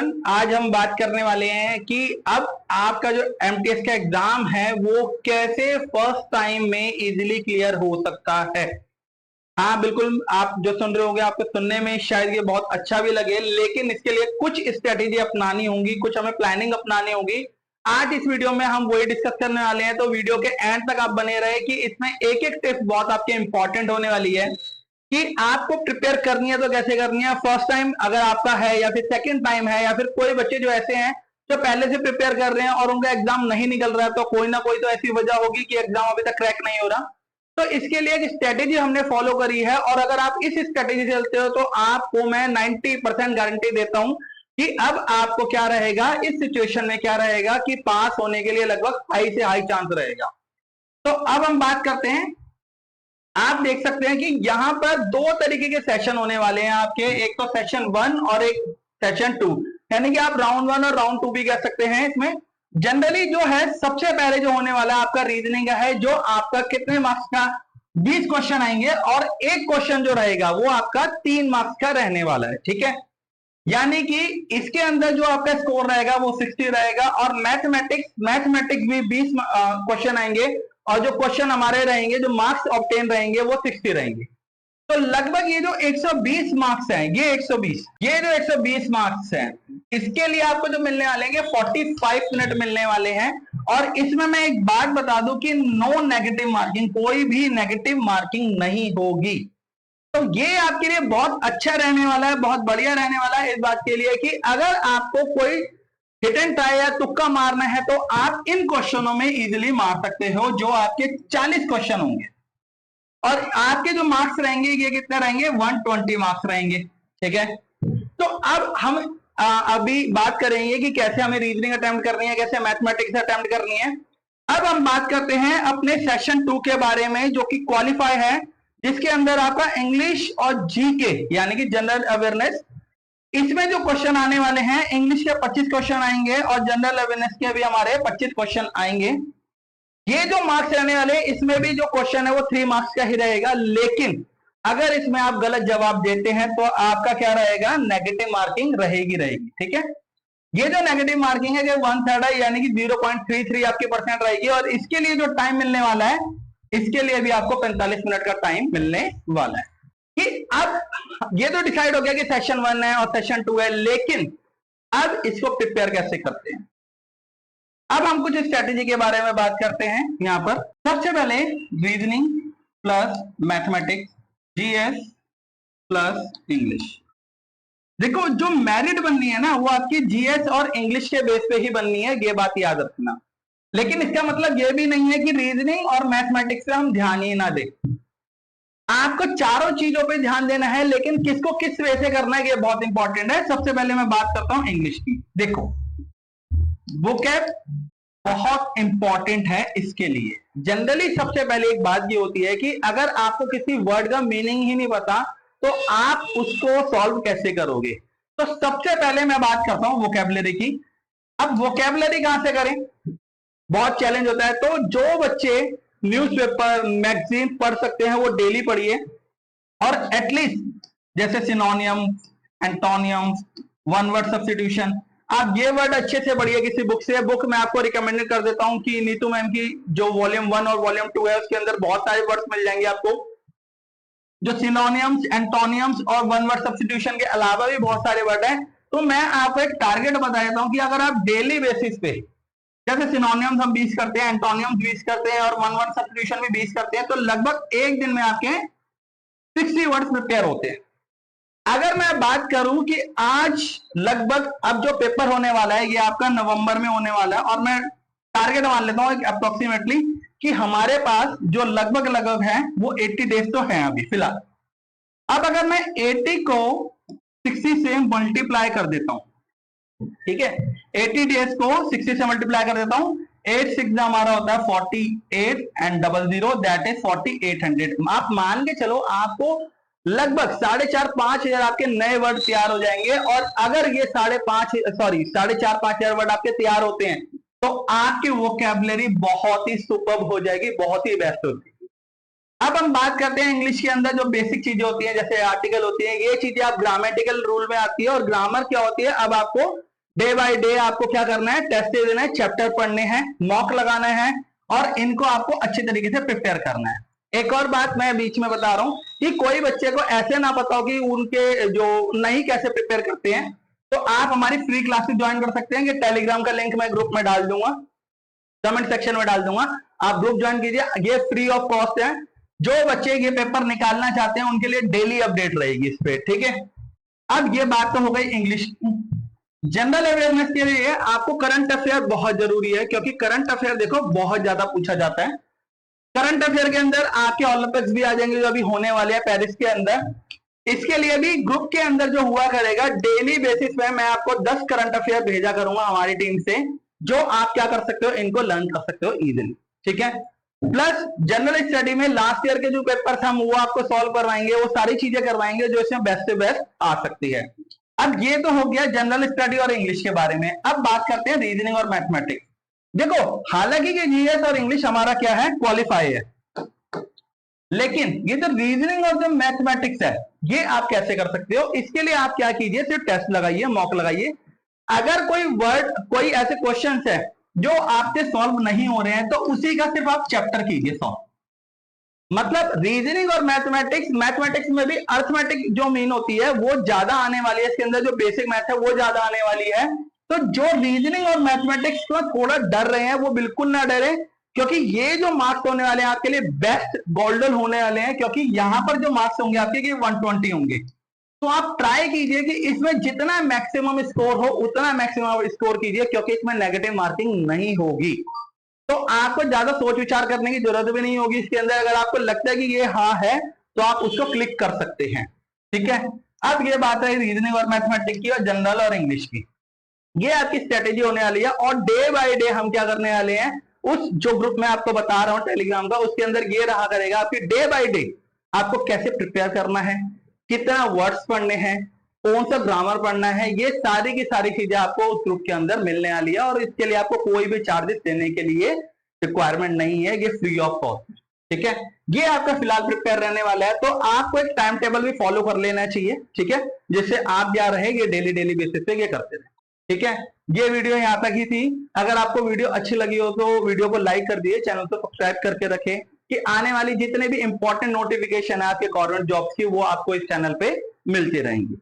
Everyone, आज हम बात करने वाले हैं कि अब आपका जो एमटीएस का एग्जाम है वो कैसे फर्स्ट टाइम में इजीली क्लियर हो सकता है। हाँ बिल्कुल, आप जो सुन रहे होंगे आपको सुनने में शायद ये बहुत अच्छा भी लगे, लेकिन इसके लिए कुछ स्ट्रेटेजी अपनानी होंगी, कुछ हमें प्लानिंग अपनानी होगी। आज इस वीडियो में हम वही डिस्कस करने वाले हैं, तो वीडियो के एंड तक आप बने रहे कि इसमें एक एक टिप्स बहुत आपके इंपॉर्टेंट होने वाली है कि आपको प्रिपेयर करनी है तो कैसे करनी है। फर्स्ट टाइम अगर आपका है या फिर सेकंड टाइम है, या फिर कोई बच्चे जो ऐसे हैं जो पहले से प्रिपेयर कर रहे हैं और उनका एग्जाम नहीं निकल रहा है, तो कोई ना कोई तो ऐसी वजह होगी कि एग्जाम अभी तक क्रैक नहीं हो रहा। तो इसके लिए एक स्ट्रेटेजी हमने फॉलो करी है, और अगर आप इस स्ट्रेटेजी से चलते हो तो आपको मैं 90% गारंटी देता हूं कि अब आपको क्या रहेगा, इस सिचुएशन में क्या रहेगा कि पास होने के लिए लगभग हाई से हाई चांस रहेगा। तो अब हम बात करते हैं। आप देख सकते हैं कि यहां पर दो तरीके के सेशन होने वाले हैं आपके, एक तो सेशन 1 और एक सेशन 2, यानी कि आप राउंड 1 और राउंड 2 भी कह सकते हैं। इसमें जनरली जो है सबसे पहले जो होने वाला है आपका रीजनिंग का है, जो आपका कितने मार्क्स का 20 क्वेश्चन आएंगे, और एक क्वेश्चन जो रहेगा वो आपका 3 मार्क्स का रहने वाला है। ठीक है, यानी कि इसके अंदर जो आपका स्कोर रहेगा वो 60 रहेगा, और मैथमेटिक्स भी 20 क्वेश्चन आएंगे, और जो क्वेश्चन हमारे रहेंगे, जो मार्क्स ऑब्टेन रहेंगे वो 60 रहेंगे। तो लगभग ये जो 120 मार्क्स हैं, ये जो 120 मार्क्स हैं, इसके लिए आपको जो मिलने वाले हैं 45 मिनट मिलने वाले हैं। और इसमें मैं एक बात बता दूं कि नो नेगेटिव मार्किंग, कोई भी नेगेटिव मार्किंग नहीं होगी। तो ये आपके लिए बहुत अच्छा रहने वाला है, बहुत बढ़िया रहने वाला है इस बात के लिए कि अगर आपको कोई हिट एंड ट्राई या तुक्का मारना है तो आप इन क्वेश्चनों में इजीली मार सकते हो, जो आपके 40 क्वेश्चन होंगे, और आपके जो मार्क्स रहेंगे ये कितने रहेंगे, 120 मार्क्स रहेंगे। ठीक है, तो अब हम अभी बात करेंगे कि कैसे हमें रीजनिंग अटेम्प्ट करनी है, कैसे मैथमेटिक्स अटेम्प्ट करनी है। अब हम बात करते हैं अपने सेशन 2 के बारे में, जो कि क्वालिफाई है, जिसके अंदर आपका इंग्लिश और जीके यानी कि जनरल अवेयरनेस, इसमें जो क्वेश्चन आने वाले हैं, इंग्लिश के 25 क्वेश्चन आएंगे और जनरल अवेयरनेस के भी हमारे 25 क्वेश्चन आएंगे। ये जो मार्क्स रहने वाले, इसमें भी जो क्वेश्चन है वो 3 मार्क्स का ही रहेगा, लेकिन अगर इसमें आप गलत जवाब देते हैं तो आपका क्या रहेगा, नेगेटिव मार्किंग रहेगी। ठीक है, ये जो नेगेटिव मार्किंग है, 1/3 है, यानी कि 0.33 आपकी परसेंट रहेगी। और इसके लिए जो टाइम मिलने वाला है, इसके लिए भी आपको 45 मिनट का टाइम मिलने वाला है। कि अब ये तो डिसाइड हो गया कि सेशन 1 है और सेशन 2 है, लेकिन अब इसको प्रिपेयर कैसे करते हैं। अब हम कुछ स्ट्रेटेजी के बारे में बात करते हैं। यहां पर सबसे पहले reasoning plus mathematics, GS plus English. देखो, जो मेरिट बननी है ना वो आपकी जीएस और इंग्लिश के बेस पे ही बननी है, ये बात याद रखना। लेकिन इसका मतलब ये भी नहीं है कि रीजनिंग और मैथमेटिक्स पे हम ध्यान ही ना दें। आपको चारों चीजों पे ध्यान देना है, लेकिन किसको किस वे से करना है ये बहुत इंपॉर्टेंट है। सबसे पहले मैं बात करता हूं इंग्लिश की। देखो, वोकैब बहुत इंपॉर्टेंट है इसके लिए। जनरली सबसे पहले एक बात ये होती है कि अगर आपको किसी वर्ड का मीनिंग ही नहीं पता तो आप उसको सॉल्व कैसे करोगे। तो सबसे पहले मैं बात करता हूं वोकैबुलरी की। अब वोकैबुलरी कहां से करें, बहुत चैलेंज होता है। तो जो बच्चे न्यूज़पेपर मैगजीन पढ़ सकते हैं वो डेली पढ़िए, और एटलीस्ट जैसे सिनोनियम, एंटोनियम्स, वन वर्ड सब्स्टिट्यूशन, आप ये वर्ड अच्छे से पढ़िए किसी बुक से। बुक मैं आपको रिकमेंडेड कर देता हूं कि नीतू मैम की जो वॉल्यूम 1 और वॉल्यूम 2 है, उसके अंदर बहुत सारे वर्ड्स मिल जाएंगे आपको, जो सिनोनियम्स, एंटोनियम्स और वन वर्ड सब्स्टिट्यूशन के अलावा भी बहुत सारे वर्ड हैं। तो मैं आपको एक टारगेट बता देता हूं कि अगर आप डेली बेसिस पे, जैसे सिनोनियम्स हम 20 करते हैं, एंटोनियम्स 20 करते हैं और वन वर्ड सब्स्टिट्यूशन भी 20 करते हैं, तो लगभग एक दिन में आपके 60 वर्ड्स प्रिपेयर होते हैं। अगर मैं बात करूं कि आज लगभग अब जो पेपर होने वाला है ये आपका नवंबर में होने वाला है, और मैं टारगेट मान लेता हूं अप्रोक्सीमेटली कि हमारे पास जो लगभग है वो 80 डेज तो है अभी फिलहाल। अब अगर मैं 80 को 60 से मल्टीप्लाई कर देता हूं, ठीक है, 80 डेज को 60 से मल्टीप्लाई कर देता हूं, 8 6 हमारा होता है 48 एंड 00 दैट इज 4800। आप मान के चलो आपको लगभग 4,500 आपके नए वर्ड तैयार हो जाएंगे। और अगर ये 4,500 वर्ड आपके तैयार होते हैं तो आपकी वोकैबुलरी बहुत ही सुपर्ब हो जाएगी, बहुत ही बेस्ट होगी। अब हम बात करते हैं इंग्लिश के अंदर जो बेसिक चीजें होती हैं, जैसे आर्टिकल होती है, ये चीजें आप ग्रामेटिकल रूल में आती है। और ग्रामर क्या होती है, अब आपको डे बाय डे आपको क्या करना है, टेस्ट दे देना है, चैप्टर पढ़ने हैं, मॉक लगाना है और इनको आपको अच्छे तरीके से प्रिपेयर करना है। एक और बात मैं बीच में बता रहा हूं कि कोई बच्चे को ऐसे ना पता हो कि उनके जो नहीं कैसे प्रिपेयर करते हैं, तो आप हमारी फ्री क्लासेस ज्वाइन कर सकते हैं। कि टेलीग्राम का लिंक मैं ग्रुप में डाल दूंगा, कमेंट सेक्शन में डाल दूंगा, आप ग्रुप ज्वाइन कीजिए, ये फ्री ऑफ कॉस्ट है। जो बच्चे ये पेपर निकालना चाहते हैं उनके लिए डेली अपडेट रहेगी इस पे, ठीक है। अब ये बात तो हो गई इंग्लिश की। जनरल अवेयरनेस के लिए आपको करंट अफेयर बहुत जरूरी है, क्योंकि करंट अफेयर देखो बहुत ज्यादा पूछा जाता है। करंट अफेयर के अंदर आपके ओलंपिक्स भी आ जाएंगे जो अभी होने वाले हैं पेरिस के अंदर। इसके लिए भी ग्रुप के अंदर जो हुआ करेगा, डेली बेसिस पे मैं आपको 10 करंट अफेयर भेजा करूंगा हमारी टीम से, जो आप क्या कर सकते हो, इनको लर्न कर सकते हो इजीली, ठीक है। प्लस जनरल स्टडी में लास्ट ईयर के जो पेपर हम वो आपको सॉल्व करवाएंगे, वो सारी चीजें करवाएंगे जो इसमें बेस्ट से बेस्ट आ सकती है। अब ये तो हो गया जनरल स्टडी और इंग्लिश के बारे में। अब बात करते हैं रीजनिंग और मैथमेटिक्स। देखो, हालांकि ये जीएस और इंग्लिश हमारा क्या है, क्वालिफाई है, लेकिन ये जो रीजनिंग और जो मैथमेटिक्स है ये आप कैसे कर सकते हो, इसके लिए आप क्या कीजिए, सिर्फ टेस्ट लगाइए, मॉक लगाइए। अगर कोई वर्ड, कोई ऐसे क्वेश्चंस है जो आपसे सॉल्व नहीं हो रहे हैं, तो उसी का सिर्फ आप चैप्टर कीजिए सॉल्व। मतलब रीजनिंग और मैथमेटिक्स, मैथमेटिक्स में भी अर्थमेटिक जो मीन होती है वो ज्यादा आने वाली है, इसके अंदर जो बेसिक मैथ है वो ज्यादा आने वाली है। तो जो रीजनिंग और मैथमेटिक्स को थोड़ा डर रहे हैं वो बिल्कुल ना डरे, क्योंकि ये जो मार्क्स होने वाले हैं आपके लिए बेस्ट गोल्डन होने वाले हैं, क्योंकि यहां पर जो मार्क्स होंगे आपके 120 होंगे। तो आप ट्राई कीजिए कि इसमें जितना मैक्सिमम स्कोर हो उतना मैक्सिमम स्कोर कीजिए, क्योंकि इसमें नेगेटिव मार्किंग नहीं होगी। तो आपको ज्यादा सोच विचार करने की जरूरत भी नहीं होगी इसके अंदर। अगर आपको लगता है कि ये हाँ है तो आप उसको क्लिक कर सकते हैं, ठीक है। अब ये बात है रीजनिंग और मैथमेटिक्स की और जनरल और इंग्लिश की, ये आपकी स्ट्रेटेजी होने वाली है। और डे बाय डे हम क्या करने वाले हैं, उस जो ग्रुप में आपको बता रहा हूं टेलीग्राम का, उसके अंदर ये रहा करेगा आपकी डे बाय डे आपको कैसे प्रिपेयर करना है, कितना वर्ड्स पढ़ने हैं, कौन सा ग्रामर पढ़ना है, ये सारी की सारी चीजें आपको उस ग्रुप के अंदर मिलने वाली है। और इसके लिए आपको कोई भी चार्जेस देने के लिए रिक्वायरमेंट नहीं है, ये फ्री ऑफ कॉस्ट, ठीक है। ये आपका फिलहाल प्रिपेयर रहने वाला है, तो आपको एक टाइम टेबल भी फॉलो कर लेना चाहिए, ठीक है, जिससे आप क्या रहे ये डेली बेसिस पे ये करते रहे, ठीक है। ये वीडियो यहां तक ही थी। अगर आपको वीडियो अच्छी लगी हो तो वीडियो को लाइक कर दिए, चैनल को सब्सक्राइब करके रखें कि आने वाली जितने भी इंपॉर्टेंट नोटिफिकेशन है आपके गवर्नमेंट जॉब्स की वो आपको इस चैनल पे मिलती रहेंगी।